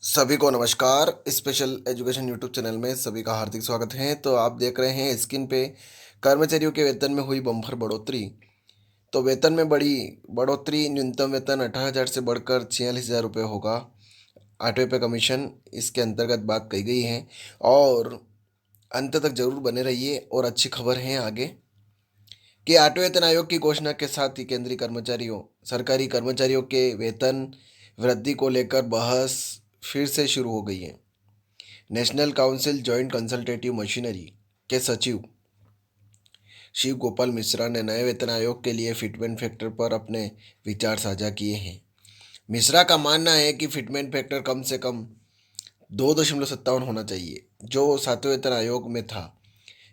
सभी को नमस्कार। स्पेशल एजुकेशन यूट्यूब चैनल में सभी का हार्दिक स्वागत है। तो आप देख रहे हैं स्क्रीन पे कर्मचारियों के वेतन में हुई बम्पर बढ़ोतरी। तो वेतन में बड़ी बढ़ोतरी, न्यूनतम वेतन 18,000 से बढ़कर 46,000 रुपये होगा। 8वें पे कमीशन इसके अंतर्गत बात कही गई है और अंत तक जरूर बने रहिए। और अच्छी खबर है आगे कि 8वें वेतन आयोग की घोषणा के साथ ही केंद्रीय कर्मचारियों सरकारी कर्मचारियों के वेतन वृद्धि को लेकर बहस फिर से शुरू हो गई है। National council joint consultative machinery के सचिव शिव गोपाल मिश्रा ने नए वेतन आयोग के लिए फिटमेंट फैक्टर पर अपने विचार साझा किए हैं। मिश्रा का मानना है कि फिटमेंट फैक्टर कम से कम 2.57 होना चाहिए, जो 7वें वेतन आयोग में था,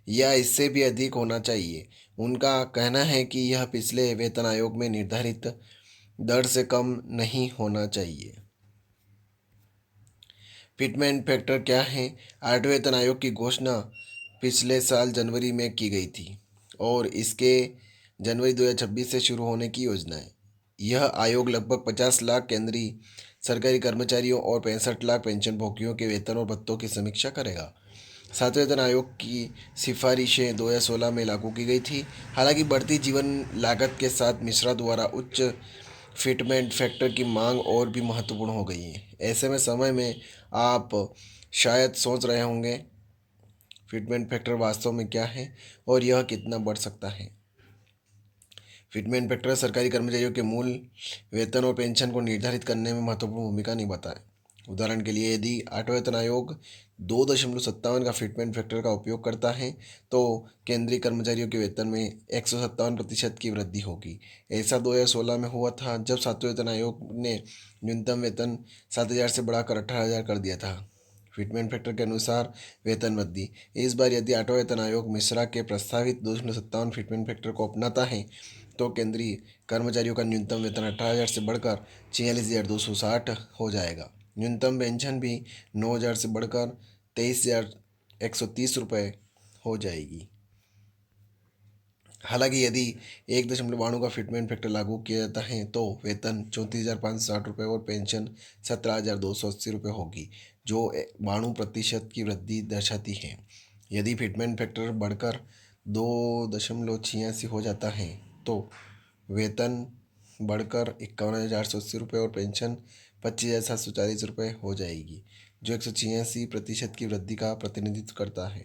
या इससे भी अधिक होना चाहिए। उनका कहना है कि यह पिछले वेतन आयोग में निर्धारित दर से कम नहीं होना चाहिए। फिटमेंट फैक्टर क्या है? 8वें वेतन आयोग की घोषणा पिछले साल जनवरी में की गई थी और इसके जनवरी 2026 से शुरू होने की योजना है। यह आयोग लगभग 50 लाख केंद्रीय सरकारी कर्मचारियों और 65 लाख पेंशनभोगियों के वेतन और भत्तों की समीक्षा करेगा। 7वें वेतन आयोग की सिफारिशें 2016 में लागू की गई थी। हालांकि बढ़ती जीवन लागत के साथ मिश्रा द्वारा उच्च फिटमेंट फैक्टर की मांग और भी महत्वपूर्ण हो गई है। ऐसे में समय में आप शायद सोच रहे होंगे, फिटमेंट फैक्टर वास्तव में क्या है और यह कितना बढ़ सकता है। फिटमेंट फैक्टर सरकारी कर्मचारियों के मूल वेतन और पेंशन को निर्धारित करने में महत्वपूर्ण भूमिका निभाता है। उदाहरण के लिए, यदि 8वें वेतन आयोग 2.57 का फिटमेंट फैक्टर का उपयोग करता है तो केंद्रीय कर्मचारियों के वेतन में 157% की वृद्धि होगी। ऐसा 2016 में हुआ था, जब 7वें वेतन आयोग ने न्यूनतम वेतन 7,000 से बढ़ाकर 18,000 कर दिया था। फिटमेंट फैक्टर के अनुसार वेतन वृद्धि। इस बार यदि 8वां वेतन आयोग मिश्रा के प्रस्तावित 2.57 फिटमेंट फैक्टर को अपनाता है तो केंद्रीय कर्मचारियों का न्यूनतम वेतन 18,000 से बढ़कर 46,260 हो जाएगा। न्यूनतम पेंशन भी 9,000 से बढ़कर 23,130 रुपये हो जाएगी। हालांकि यदि 1.92 का फिटमेंट फैक्टर लागू किया जाता है तो वेतन 34,560 रुपये और पेंशन 17,280 रुपये होगी, जो 92% की वृद्धि दर्शाती है। यदि फिटमेंट फैक्टर बढ़कर 2.86 हो जाता है तो वेतन बढ़कर 51,480 रुपये और पेंशन 25,740 रुपये हो जाएगी, जो 186% की वृद्धि का प्रतिनिधित्व करता है।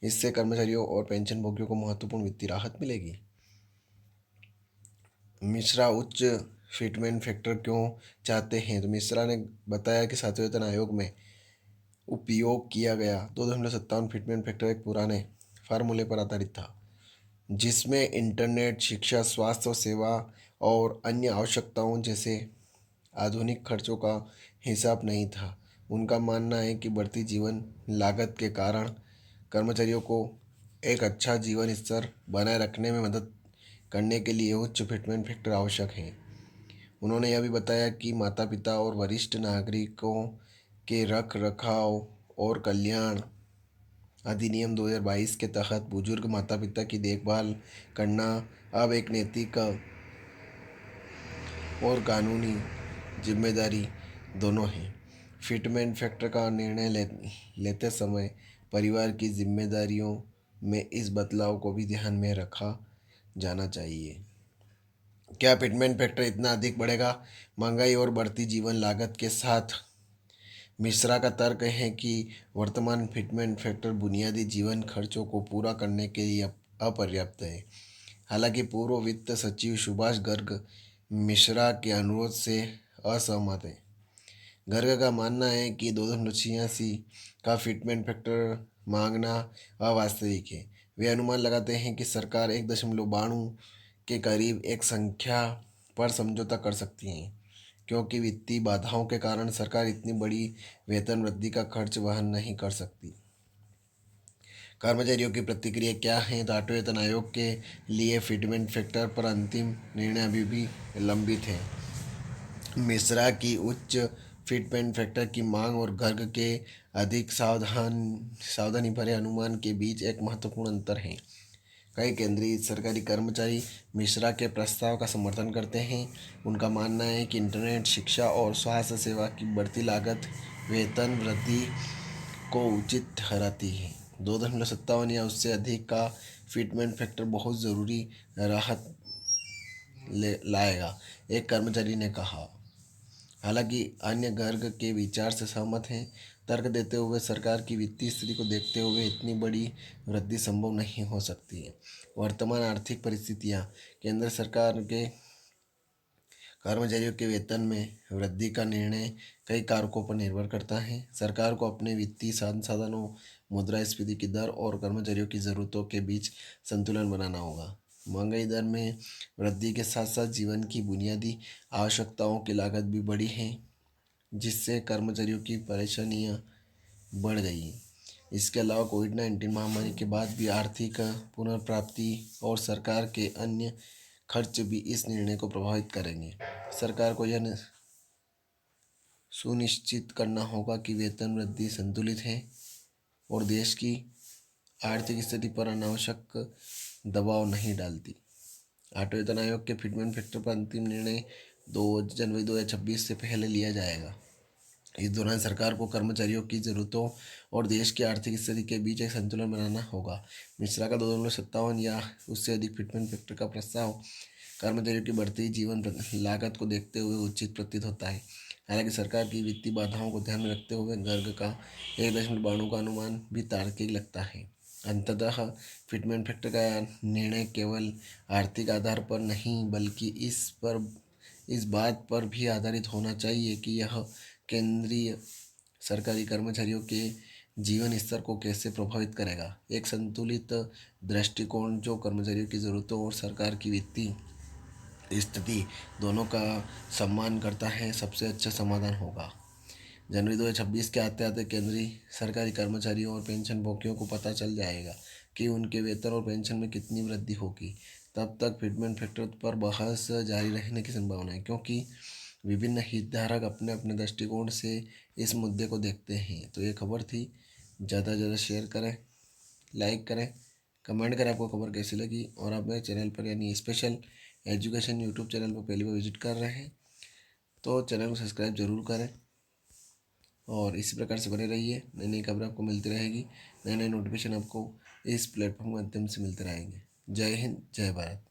इससे कर्मचारियों और पेंशनभोगियों को महत्वपूर्ण वित्तीय राहत मिलेगी। मिश्रा उच्च फिटमेंट फैक्टर क्यों चाहते हैं? तो मिश्रा ने बताया कि 7वें वेतन आयोग में उपयोग किया गया 2.57 फिटमेंट फैक्टर एक पुराने फार्मूले पर आधारित था, जिसमें इंटरनेट, शिक्षा, स्वास्थ्य सेवा और अन्य आवश्यकताओं जैसे आधुनिक खर्चों का हिसाब नहीं था। उनका मानना है कि बढ़ती जीवन लागत के कारण कर्मचारियों को एक अच्छा जीवन स्तर बनाए रखने में मदद करने के लिए उच्च फिटमेंट फैक्टर आवश्यक है। उन्होंने यह भी बताया कि माता पिता और वरिष्ठ नागरिकों के रख रखाव और कल्याण अधिनियम 2022 के तहत बुजुर्ग माता पिता की देखभाल करना अब एक नैतिक और कानूनी जिम्मेदारी दोनों है। फिटमेंट फैक्टर का निर्णय लेते समय परिवार की जिम्मेदारियों में इस बदलाव को भी ध्यान में रखा जाना चाहिए। क्या फिटमेंट फैक्टर इतना अधिक बढ़ेगा? महंगाई और बढ़ती जीवन लागत के साथ मिश्रा का तर्क है कि वर्तमान फिटमेंट फैक्टर बुनियादी जीवन खर्चों को पूरा करने के लिए अपर्याप्त है। हालांकि पूर्व वित्त सचिव सुभाष गर्ग मिश्रा के अनुरोध से असहमत है। गर्ग का मानना है कि 2.86 का फिटमेंट फैक्टर मांगना अवास्तविक है। वे अनुमान लगाते हैं कि सरकार 1.92 के करीब एक संख्या पर समझौता कर सकती है, क्योंकि वित्तीय बाधाओं के कारण सरकार इतनी बड़ी वेतन वृद्धि का खर्च वहन नहीं कर सकती। कर्मचारियों की प्रतिक्रिया क्या है? तो 8वें वेतन आयोग के लिए फिटमेंट फैक्टर पर अंतिम निर्णय अभी भी लंबित है। मिश्रा की उच्च फिटमेंट फैक्टर की मांग और गर्ग के अधिक सावधानी भरे अनुमान के बीच एक महत्वपूर्ण अंतर है। कई केंद्रीय सरकारी कर्मचारी मिश्रा के प्रस्ताव का समर्थन करते हैं। उनका मानना है कि इंटरनेट, शिक्षा और स्वास्थ्य सेवा की बढ़ती लागत वेतन वृद्धि को उचित ठहराती है। 2.57 या उससे अधिक का फिटमेंट फैक्टर बहुत ज़रूरी राहत लाएगा, एक कर्मचारी ने कहा। हालांकि अन्य वर्ग के विचार से सहमत हैं। तर्क देते हुए सरकार की वित्तीय स्थिति को देखते हुए इतनी बड़ी वृद्धि संभव नहीं हो सकती है। वर्तमान आर्थिक परिस्थितियां केंद्र सरकार के कर्मचारियों के वेतन में वृद्धि का निर्णय कई कारकों पर निर्भर करता है। सरकार को अपने वित्तीय संसाधनों, मुद्रास्फीति की दर और कर्मचारियों की ज़रूरतों के बीच संतुलन बनाना होगा। महंगाई दर में वृद्धि के साथ साथ जीवन की बुनियादी आवश्यकताओं की लागत भी बढ़ी है, जिससे कर्मचारियों की परेशानियां बढ़ गई हैं। इसके अलावा कोविड-19 महामारी के बाद भी आर्थिक पुनर्प्राप्ति और सरकार के अन्य खर्च भी इस निर्णय को प्रभावित करेंगे। सरकार को यह सुनिश्चित करना होगा कि वेतन वृद्धि संतुलित है और देश की आर्थिक स्थिति पर अनावश्यक दबाव नहीं डालती। आठवें वेतन आयोग के फिटमेंट फैक्टर पर अंतिम निर्णय 2 जनवरी 2026 से पहले लिया जाएगा। इस दौरान सरकार को कर्मचारियों की ज़रूरतों और देश की आर्थिक स्थिति के बीच एक संतुलन बनाना होगा। मिश्रा का 2.57 या उससे अधिक फिटमेंट फैक्टर का प्रस्ताव कर्मचारियों की बढ़ती जीवन लागत को देखते हुए उचित प्रतीत होता है। हालांकि सरकार की वित्तीय बाधाओं को ध्यान में रखते हुए वर्ग का 1.92 का अनुमान भी तार्किक लगता है। अंततः फिटमेंट फैक्टर का निर्णय केवल आर्थिक आधार पर नहीं बल्कि इस बात पर भी आधारित होना चाहिए कि यह केंद्रीय सरकारी कर्मचारियों के जीवन स्तर को कैसे प्रभावित करेगा। एक संतुलित दृष्टिकोण जो कर्मचारियों की ज़रूरतों और सरकार की वित्तीय स्थिति दोनों का सम्मान करता है, सबसे अच्छा समाधान होगा। जनवरी 2026 के आते आते केंद्रीय सरकारी कर्मचारियों और पेंशन भोगियों को पता चल जाएगा कि उनके वेतन और पेंशन में कितनी वृद्धि होगी। तब तक फिटमेंट फैक्टर पर बहस जारी रहने की संभावना है, क्योंकि विभिन्न हितधारक अपने अपने दृष्टिकोण से इस मुद्दे को देखते हैं। तो ये खबर थी, ज़्यादा से ज़्यादा शेयर करें, लाइक करें, कमेंट करें आपको खबर कैसी लगी। और आप मेरे चैनल पर यानी स्पेशल एजुकेशन यूट्यूब चैनल पर पहली बार विजिट कर रहे हैं तो चैनल को सब्सक्राइब जरूर करें और इसी प्रकार से बने रहिए। नई नई खबरें आपको मिलती रहेगी, नए नए नोटिफिकेशन आपको इस प्लेटफॉर्म के माध्यम से मिलते रहेंगे। जय हिंद, जय भारत।